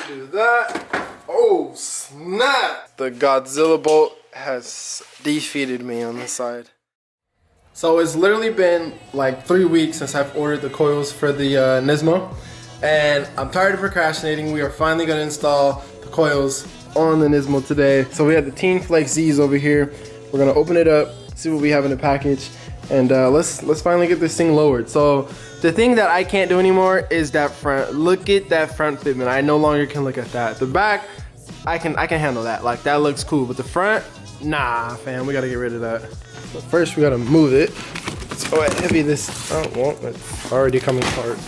do that. Oh, snap! The Godzilla bolt has defeated me on this side. So it's literally been like 3 weeks since I've ordered the coils for the Nismo. And I'm tired of procrastinating. We are finally going to install the coils on the Nismo today. So we have the Tein Flex Z's over here. We're going to open it up, see what we have in the package. And let's finally get this thing lowered. So the thing that I can't do anymore is that front. Look at that front fitment. I no longer can look at that. The back, I can handle that. Like, that looks cool. But the front, nah, fam, we gotta get rid of that. But first, we gotta move it. So how heavy this? Oh, well, it's already coming apart.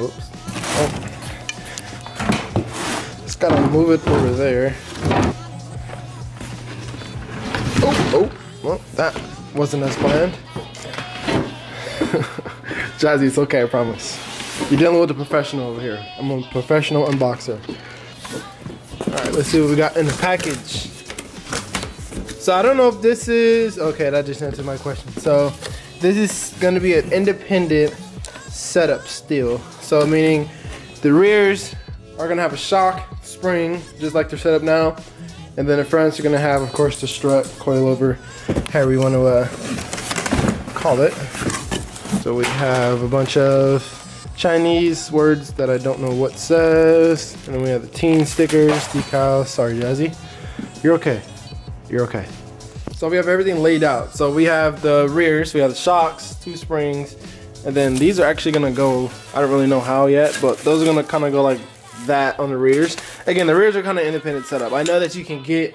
Oops. Oh. Just gotta move it over there. Oh, well, that wasn't as planned. Jazzy, it's okay, I promise. You're dealing with a professional over here. I'm a professional unboxer. Alright, let's see what we got in the package. So I don't know if this is... Okay, that just answered my question. So this is going to be an independent setup still. So meaning the rears are going to have a shock, spring, just like they're set up now. And then the fronts are going to have, of course, the strut, coilover, however you want to call it. So we have a bunch of Chinese words that I don't know what says. And then we have the Tein stickers, decals. Sorry, Jazzy. You're okay. You're okay. So we have everything laid out. So we have the rears, we have the shocks, 2 springs, and then these are actually gonna go, I don't really know how yet, but those are gonna kind of go like that on the rears. Again, the rears are kind of independent setup. I know that you can kind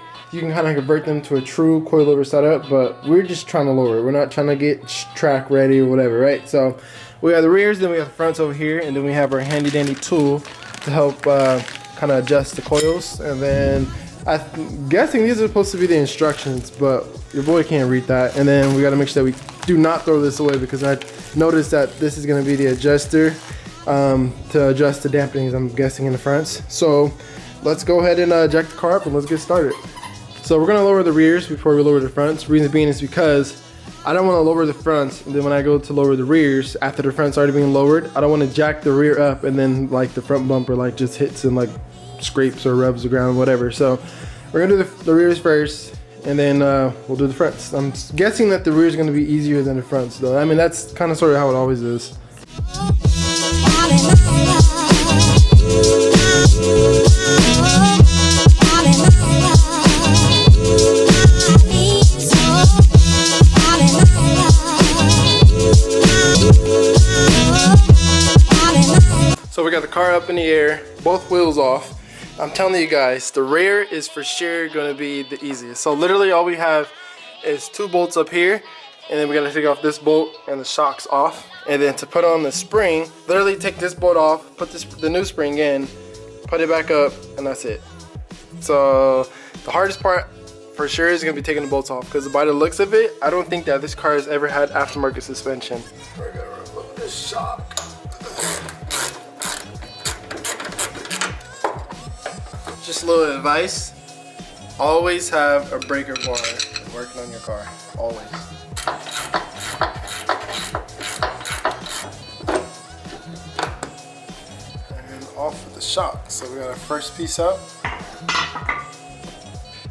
of convert them to a true coilover setup, but we're just trying to lower it. We're not trying to get track ready or whatever, right? So we have the rears, then we have the fronts over here, and then we have our handy dandy tool to help kind of adjust the coils. And then I'm guessing these are supposed to be the instructions, but your boy can't read that. And then we got to make sure that we do not throw this away, because I noticed that this is going to be the adjuster to adjust the dampenings, I'm guessing, in the fronts. So let's go ahead and jack the car up and let's get started. So we're going to lower the rears before we lower the fronts. Reason being is because I don't want to lower the fronts, and then when I go to lower the rears, after the front's already being lowered, I don't want to jack the rear up and then like the front bumper like just hits and like scrapes or rubs the ground, whatever. So we're gonna do the rears first, and then we'll do the fronts. I'm guessing that the rear is gonna be easier than the fronts, though. I mean, that's kind of sort of how it always is. So we got the car up in the air, both wheels off. I'm telling you guys, the rear is for sure gonna be the easiest. So literally all we have is 2 bolts up here, and then we gotta take off this bolt and the shocks off. And then to put on the spring, literally take this bolt off, put the new spring in, put it back up, and that's it. So the hardest part for sure is gonna be taking the bolts off, because by the looks of it, I don't think that this car has ever had aftermarket suspension. We're gonna remove this shock. Just a little advice, always have a breaker bar when working on your car, always. And off with the shock. So we got our first piece up.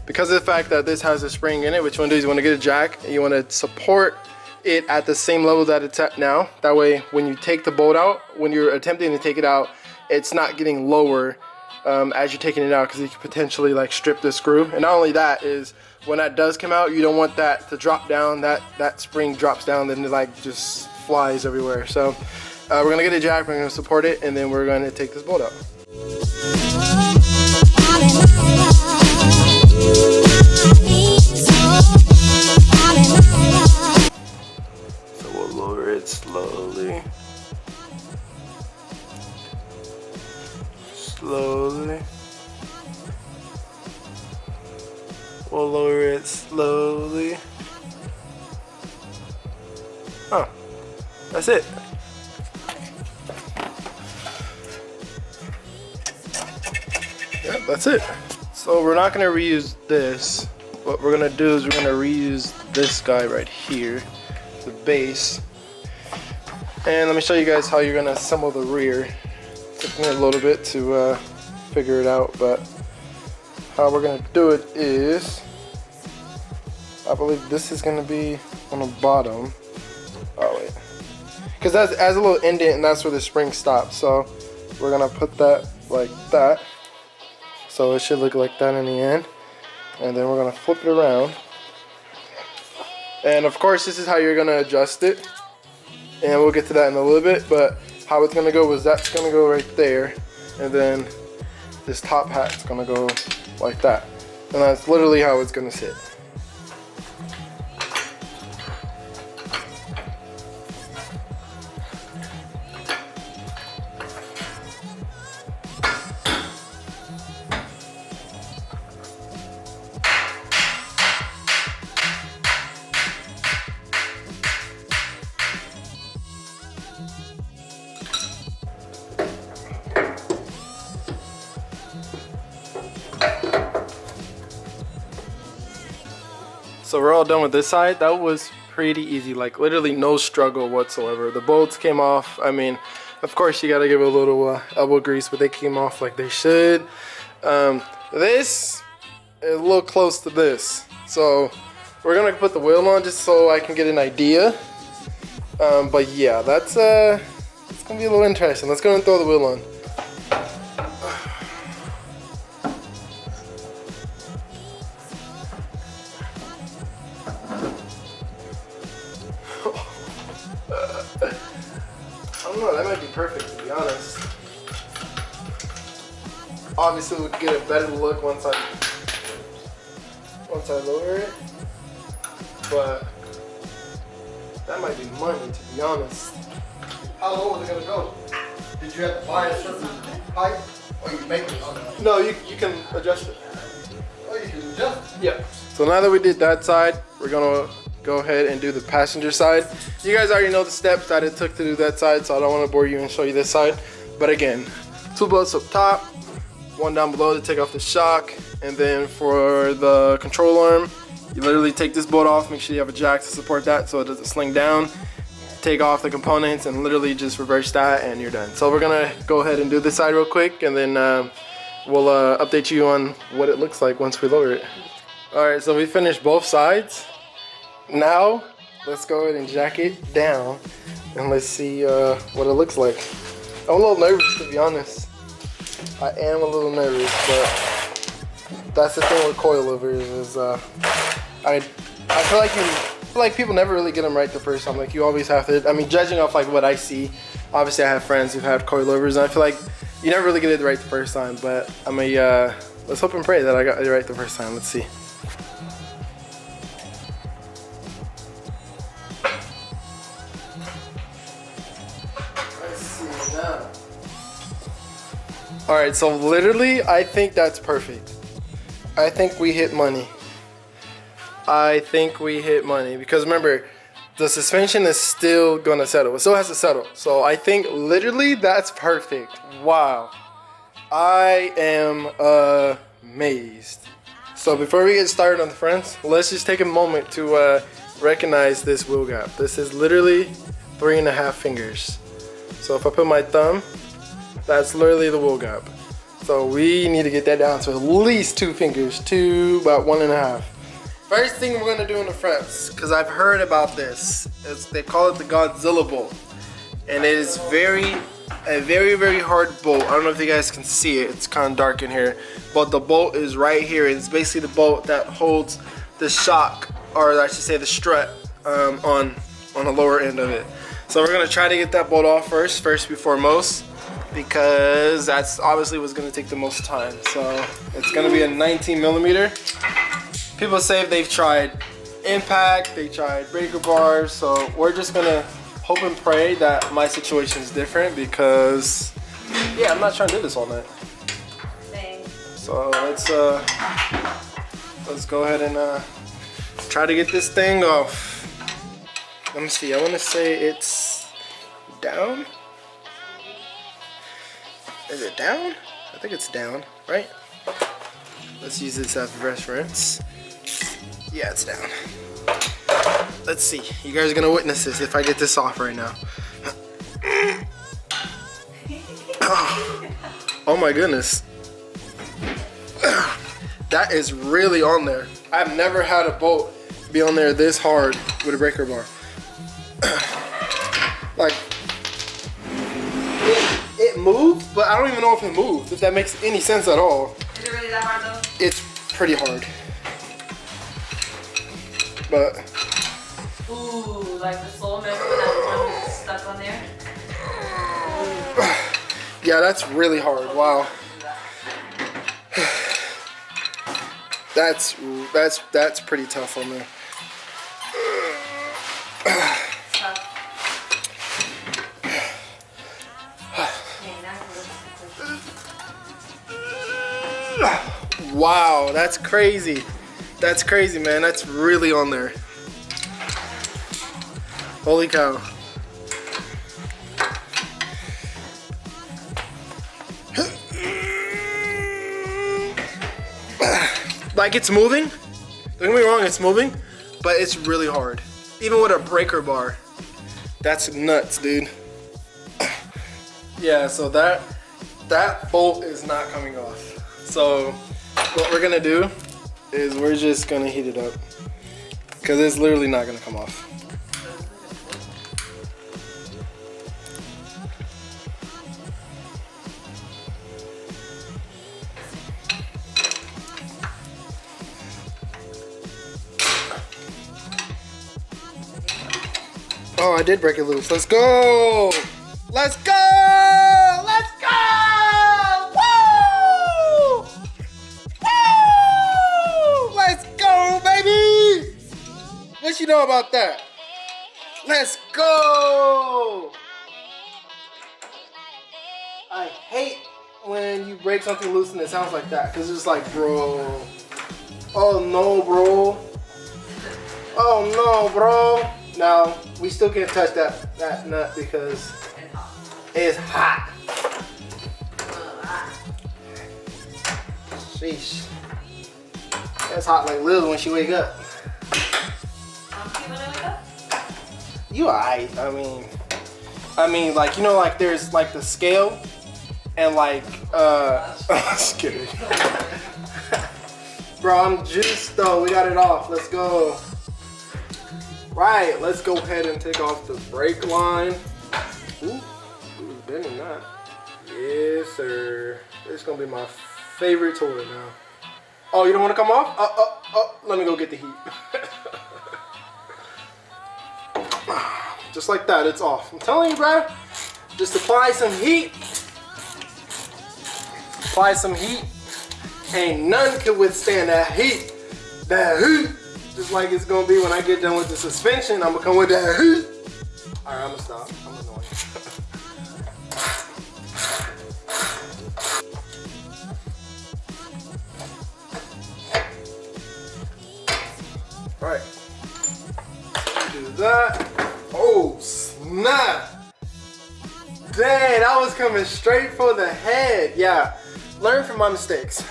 Because of the fact that this has a spring in it, what you want to do is you want to get a jack and you want to support it at the same level that it's at now. That way when you take the bolt out, when you're attempting to take it out, it's not getting lower as you're taking it out, because you could potentially like strip the screw. And not only that, is when that does come out, you don't want that to drop down. That spring drops down, then it like just flies everywhere. So we're gonna get a jack, we're gonna support it, and then we're gonna take this bolt out. So we'll lower it slowly. Slowly. We'll lower it slowly. Oh, that's it. Yep, that's it. So we're not gonna reuse this. What we're gonna do is we're gonna reuse this guy right here, the base. And let me show you guys how you're gonna assemble the rear. Took me a little bit to figure it out, but how we're gonna do it is, I believe this is gonna be on the bottom. Oh wait, because that has a little indent and that's where the spring stops. So we're gonna put that like that. So it should look like that in the end. And then we're gonna flip it around. And of course this is how you're gonna adjust it. And we'll get to that in a little bit, but how it's gonna go is that's gonna go right there. And then this top hat's gonna go like that. And that's literally how it's gonna sit. So we're all done with this side. That was pretty easy, like literally no struggle whatsoever. The bolts came off. I mean, of course you gotta give it a little elbow grease, but they came off like they should. This is a little close to this. So we're gonna put the wheel on just so I can get an idea. But yeah, that's it's gonna be a little interesting. Let's go and throw the wheel on. I don't know, that might be perfect to be honest. Obviously we'll get a better look once I lower it. But that might be money to be honest. How low was it gonna go? Did you have to buy a certain height? Or you make it on that? No, you can adjust it. Oh, you can adjust it? Yeah. So now that we did that side, we're gonna go ahead and do the passenger side. You guys already know the steps that it took to do that side, so I don't want to bore you and show you this side. But again, 2 bolts up top, 1 down below to take off the shock, and then for the control arm, you literally take this bolt off, make sure you have a jack to support that so it doesn't sling down. Take off the components and literally just reverse that and you're done. So we're gonna go ahead and do this side real quick, and then we'll update you on what it looks like once we lower it. Alright, so we finished both sides. Now, let's go ahead and jack it down and let's see what it looks like. I'm a little nervous to be honest. I am a little nervous, but that's the thing with coilovers is I feel like people never really get them right the first time. Like you always have to, I mean, judging off like what I see, obviously I have friends who've had coilovers and I feel like you never really get it right the first time, but I mean, let's hope and pray that I got it right the first time. Let's see. Alright, so literally, I think that's perfect. I think we hit money. I think we hit money. Because remember, the suspension is still gonna settle. It still has to settle. So I think literally that's perfect. Wow. I am amazed. So before we get started on the fronts, let's just take a moment to recognize this wheel gap. This is literally 3.5 fingers. So if I put my thumb, that's literally the wheel gap. So we need to get that down to at least 2 fingers, to about 1.5. First thing we're gonna do in the fronts, because I've heard about this, they call it the Godzilla bolt. And it is a very hard bolt. I don't know if you guys can see it, it's kind of dark in here. But the bolt is right here. It's basically the bolt that holds the shock, or I should say the strut, on the lower end of it. So we're gonna try to get that bolt off first before most, because that's obviously what's gonna take the most time. So it's gonna be a 19mm. People say they've tried impact, they tried breaker bars, so we're just gonna hope and pray that my situation is different, because yeah, I'm not trying to do this all night. So let's go ahead and try to get this thing off. Let me see, I want to say it's down. Is it down? I think it's down, right? Let's use this as reference. Yeah, it's down. Let's see. You guys are gonna witness this if I get this off right now. Oh my goodness. That is really on there. I've never had a bolt be on there this hard with a breaker bar. Like, it moved, but I don't even know if it moved, if that makes any sense at all. Is it really that hard though? It's pretty hard. But ooh, like the soul metal when that one was stuck on there. yeah, that's really hard. Wow. That's pretty tough on there. Wow, that's crazy. That's crazy, man. That's really on there. Holy cow. Like, it's moving. Don't get me wrong, it's moving, but it's really hard. Even with a breaker bar. That's nuts, dude. Yeah, so that bolt is not coming off. So what we're gonna do is we're just gonna heat it up because it's literally not gonna come off. Oh, I did break it loose. Let's go! Let's go! Let's go! Woo! Woo! Let's go, baby! What you know about that? Let's go! I hate when you break something loose and it sounds like that, because it's just like, bro. Oh no, bro. Oh no, bro. Now, we still can't touch that nut because it's hot. Sheesh. That's hot like Liz when she wake up. You alright. I mean, like, you know, like there's like the scale and like, just kidding. Bro, I'm juiced though. We got it off. Let's go. Right, let's go ahead and take off the brake line. Ooh, who's bending that? Yes, sir. This is gonna be my favorite toy now. Oh, you don't want to come off? Oh, let me go get the heat. Just like that, it's off. I'm telling you, bro. Just apply some heat. Apply some heat. Ain't none can withstand that heat. That heat. Just like it's gonna be when I get done with the suspension, I'm gonna come with that heat. Alright, I'm gonna stop. I'm annoying. Alright. Do that. Oh, snap! Dang, that was coming straight for the head. Yeah, learn from my mistakes.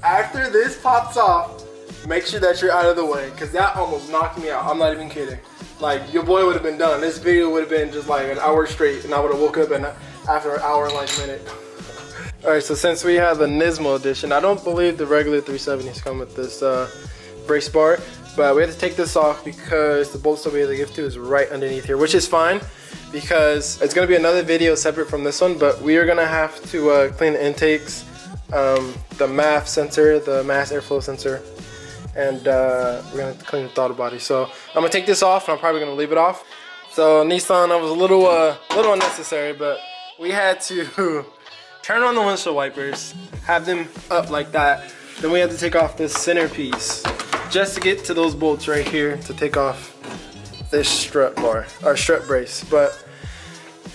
After this pops off, make sure that you're out of the way, because that almost knocked me out. I'm not even kidding. Like, your boy would have been done. This video would have been just like an hour straight, and I would have woke up and after an hour and like a minute. Alright, so since we have the Nismo edition, I don't believe the regular 370s come with this brace bar, but we have to take this off because the bolts that we have to give to is right underneath here, which is fine because it's going to be another video separate from this one, but we are going to have to clean the intakes, the MAF sensor, the mass airflow sensor, and we're going to clean the throttle body. So I'm going to take this off, and I'm probably going to leave it off. So Nissan, that was a little unnecessary, but we had to turn on the windshield wipers, have them up like that. Then we had to take off this centerpiece just to get to those bolts right here to take off this strut bar, or strut brace. But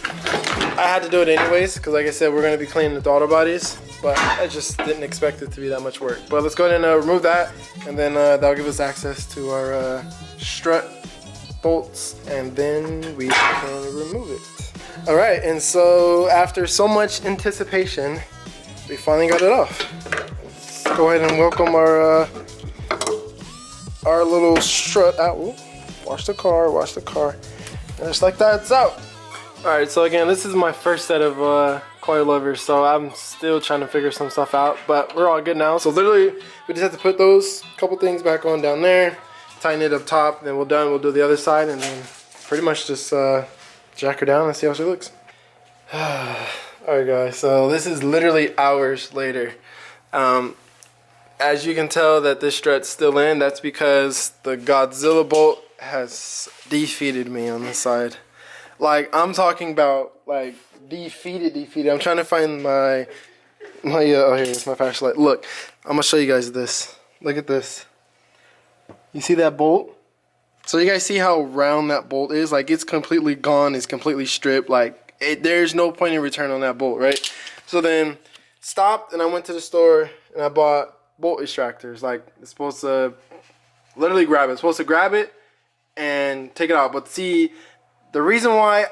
I had to do it anyways, because like I said, we're going to be cleaning the throttle bodies, but I just didn't expect it to be that much work. But let's go ahead and remove that, and then that'll give us access to our strut bolts, and then we can remove it. Alright, and so after so much anticipation, we finally got it off. Let's go ahead and welcome our little strut out. Ooh, watch the car. And just like that, it's out. Alright, so again, this is my first set of coilovers, so I'm still trying to figure some stuff out, but we're all good now. So literally, we just have to put those couple things back on down there, tighten it up top, then we're done. We'll do the other side, and then pretty much just jack her down and see how she looks. Alright guys, so this is literally hours later. As you can tell that this strut's still in, that's because the Godzilla bolt has defeated me on this side. Like, I'm talking about, like, defeated. I'm trying to find my oh, here's my flashlight. Look, I'm gonna show you guys this. Look at this. You see that bolt? So you guys see how round that bolt is? Like, it's completely gone. It's completely stripped. Like, there's no point in return on that bolt, right? So then, stopped, and I went to the store, and I bought bolt extractors. Like, it's supposed to literally grab it. It's supposed to grab it and take it out. But see, the reason why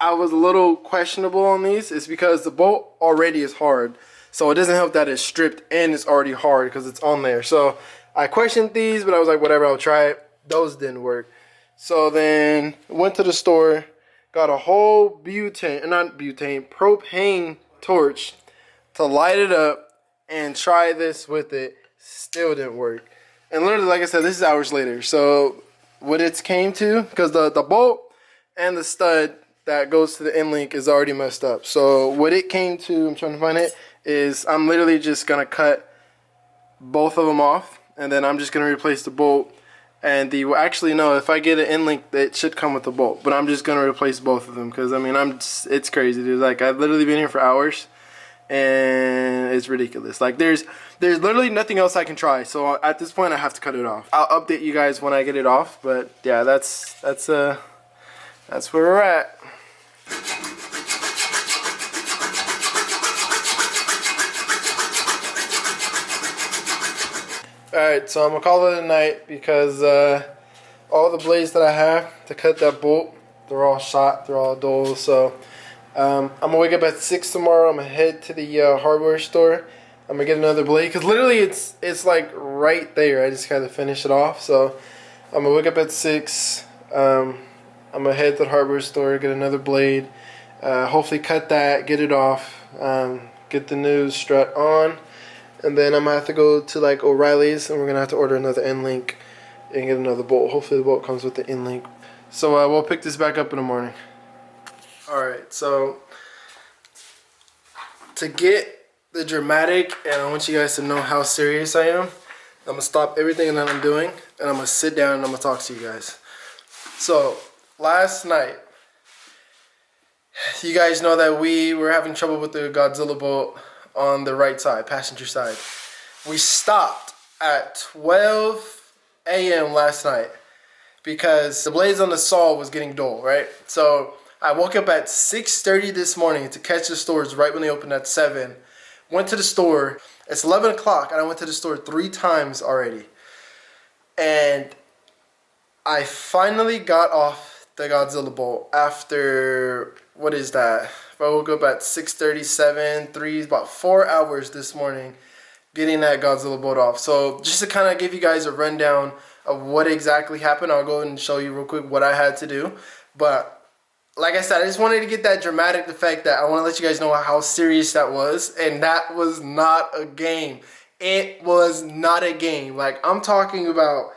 I was a little questionable on these is because the bolt already is hard. So it doesn't help that it's stripped and it's already hard because it's on there. So I questioned these, but I was like, whatever, I'll try it. Those didn't work. So then went to the store, got a whole propane torch to light it up and try this with it. Still didn't work. And literally, like I said, this is hours later. So what it came to, because the bolt and the stud that goes to the end link is already messed up. So what it came to, I'm trying to find it, is I'm literally just gonna cut both of them off, and then I'm just gonna replace the bolt and the, actually no, if I get an end link, it should come with the bolt, but I'm just gonna replace both of them because I mean it's crazy, dude. Like, I've literally been here for hours and it's ridiculous. Like, there's literally nothing else I can try, so at this point I have to cut it off. I'll update you guys when I get it off, but yeah, that's where we're at. Alright, so I'm gonna call it a night because all the blades that I have to cut that bolt, they're all shot, they're all dull. So I'm gonna wake up at 6 tomorrow. I'm gonna head to the hardware store. I'm gonna get another blade because literally it's like right there. I just gotta finish it off. So I'm gonna wake up at 6. I'm gonna head to the hardware store, get another blade, hopefully cut that, get it off, get the new strut on, and then I'm gonna have to go to like O'Reilly's and we're gonna have to order another end link and get another bolt. Hopefully the bolt comes with the end link. So we'll pick this back up in the morning. Alright, so to get the dramatic, and I want you guys to know how serious I am, I'm gonna stop everything that I'm doing and I'm gonna sit down and I'm gonna talk to you guys. So last night, you guys know that we were having trouble with the Godzilla bolt on the right side, passenger side. We stopped at 12 a.m. last night because the blades on the saw was getting dull, right? So I woke up at 6:30 this morning to catch the stores right when they opened at 7. Went to the store. It's 11 o'clock and I went to the store 3 times already. And I finally got off the Godzilla bolt after, what is that? I woke up at 6:37, 3, about 4 hours this morning getting that Godzilla bolt off. So just to kind of give you guys a rundown of what exactly happened, I'll go and show you real quick what I had to do. But like I said, I just wanted to get that dramatic effect that I want to let you guys know how serious that was. And that was not a game. It was not a game. Like, I'm talking about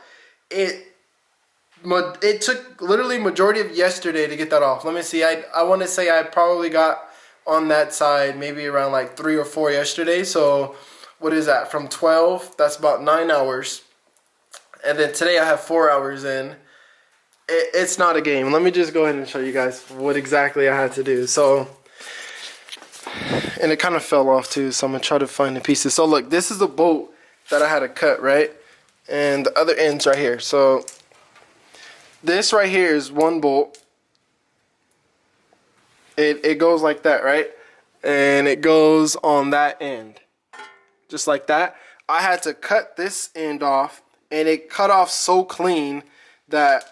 it. It took literally majority of yesterday to get that off. Let me see. I want to say I probably got on that side maybe around like 3 or 4 yesterday. So what is that? From 12, that's about 9 hours. And then today I have 4 hours in. It's not a game. Let me just go ahead and show you guys what exactly I had to do. So, and it kind of fell off too. So I'm going to try to find the pieces. So look, this is the bolt that I had to cut, right? And the other end's right here. So this right here is one bolt. It goes like that, right? And it goes on that end. Just like that. I had to cut this end off, and it cut off so clean that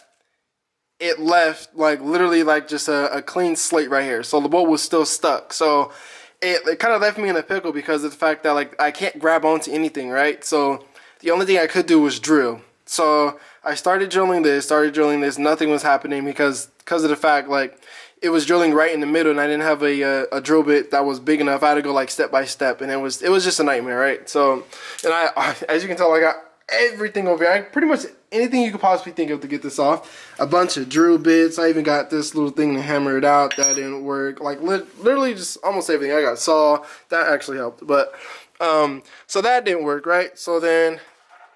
it left like literally like just a clean slate right here. So the bolt was still stuck. So it kind of left me in a pickle because of the fact that like I can't grab onto anything, right? So the only thing I could do was drill. So I started drilling this, nothing was happening because of the fact like it was drilling right in the middle, and I didn't have a drill bit that was big enough. I had to go like step by step, and it was just a nightmare, right? So, and I as you can tell, I got everything over here. I pretty much anything you could possibly think of to get this off. A bunch of drill bits. I even got this little thing to hammer it out. That didn't work. Like literally just almost everything. I got saw. That actually helped, but so that didn't work, right? So then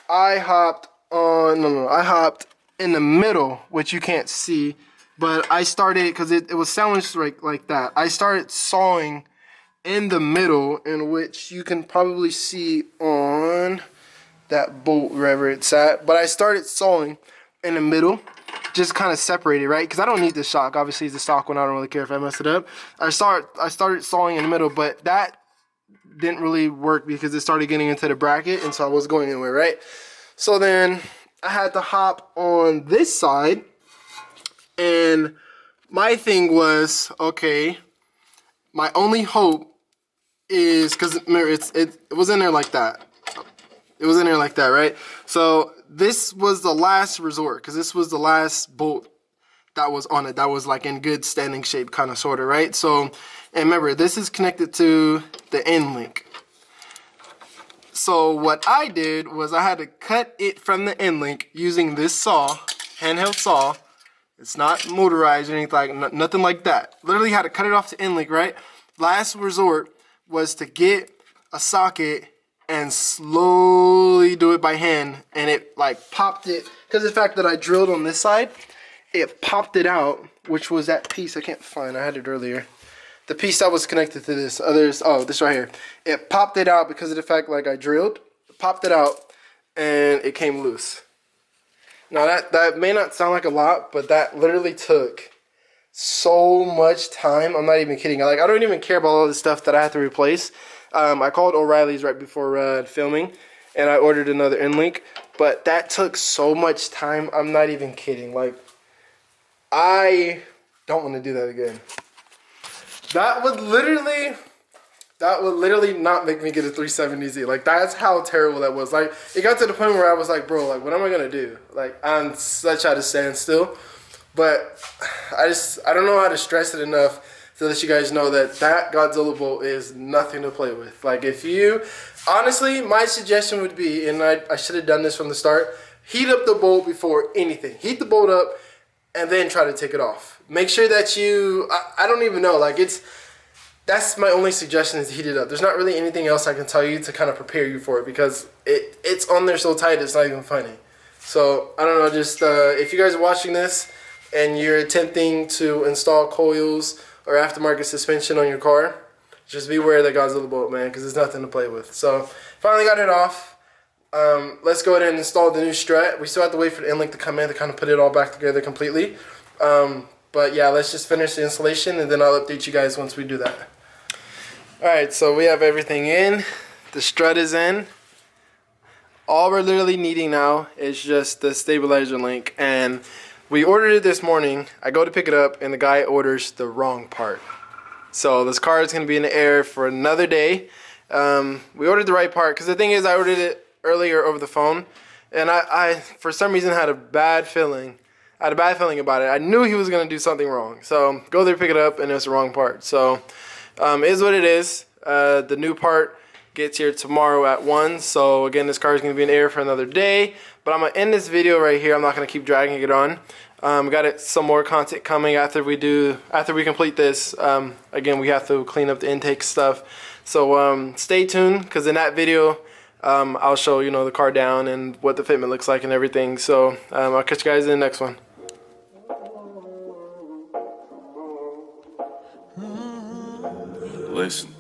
I hopped on. No, I hopped in the middle, which you can't see, but I started because it was sandwiched like that. I started sawing in the middle, in which you can probably see on that bolt wherever it's at. But I started sawing in the middle, just kind of separated, right? Because I don't need the shock. Obviously, it's the stock one. I don't really care if I mess it up. I started sawing in the middle, but that didn't really work because it started getting into the bracket, and so I wasn't going anywhere, right? So then I had to hop on this side, and my thing was, okay, my only hope is, because remember, it was in there like that. It was in there like that, right? So this was the last resort, because this was the last bolt that was on it, that was like in good standing shape, kind of, sort of, right? So, and remember, this is connected to the end link. So what I did was I had to cut it from the end link using this saw, handheld saw. It's not motorized or anything, like nothing like that. Literally had to cut it off the end link, right? Last resort was to get a socket and slowly do it by hand, and it like popped it, because of the fact that I drilled on this side, it popped it out, which was that piece I can't find. I had it earlier. The piece that was connected to this, this right here. It popped it out because of the fact like I drilled, popped it out, and it came loose. Now that may not sound like a lot, but that literally took so much time. I'm not even kidding. I don't even care about all the stuff that I have to replace. I called O'Reilly's right before filming, and I ordered another end link, but that took so much time. I'm not even kidding. Like, I don't want to do that again. That would literally not make me get a 370Z. Like, that's how terrible that was. Like, it got to the point where I was like, bro, like, what am I gonna do? Like, I'm such at a standstill. But I don't know how to stress it enough to let you guys know that Godzilla bolt is nothing to play with. Like, if you, honestly, my suggestion would be, and I should have done this from the start, heat up the bolt before anything. Heat the bolt up and then try to take it off. Make sure that you, I don't even know, like, that's my only suggestion, is to heat it up. There's not really anything else I can tell you to kind of prepare you for it, because it's on there so tight it's not even funny. So, I don't know, just if you guys are watching this and you're attempting to install coils or aftermarket suspension on your car, just beware of the Godzilla bolt, man, because it's nothing to play with. So, finally got it off. Let's go ahead and install the new strut. We still have to wait for the end link to come in to kind of put it all back together completely. But yeah, let's just finish the installation, and then I'll update you guys once we do that. Alright, so we have everything in. The strut is in. All we're literally needing now is just the stabilizer link, and we ordered it this morning. I go to pick it up, and the guy orders the wrong part. So this car is going to be in the air for another day. We ordered the right part, because the thing is, I ordered it earlier over the phone, and I for some reason had a bad feeling. I had a bad feeling about it. I knew he was going to do something wrong. So go there, pick it up, and it's the wrong part. So it is what it is. The new part gets here tomorrow at 1. So again, this car is going to be in the air for another day. But I'm going to end this video right here. I'm not going to keep dragging it on. Got some more content coming after we complete this. Again, we have to clean up the intake stuff. So stay tuned, because in that video, I'll show, you know, the car down and what the fitment looks like and everything. So I'll catch you guys in the next one. Listen.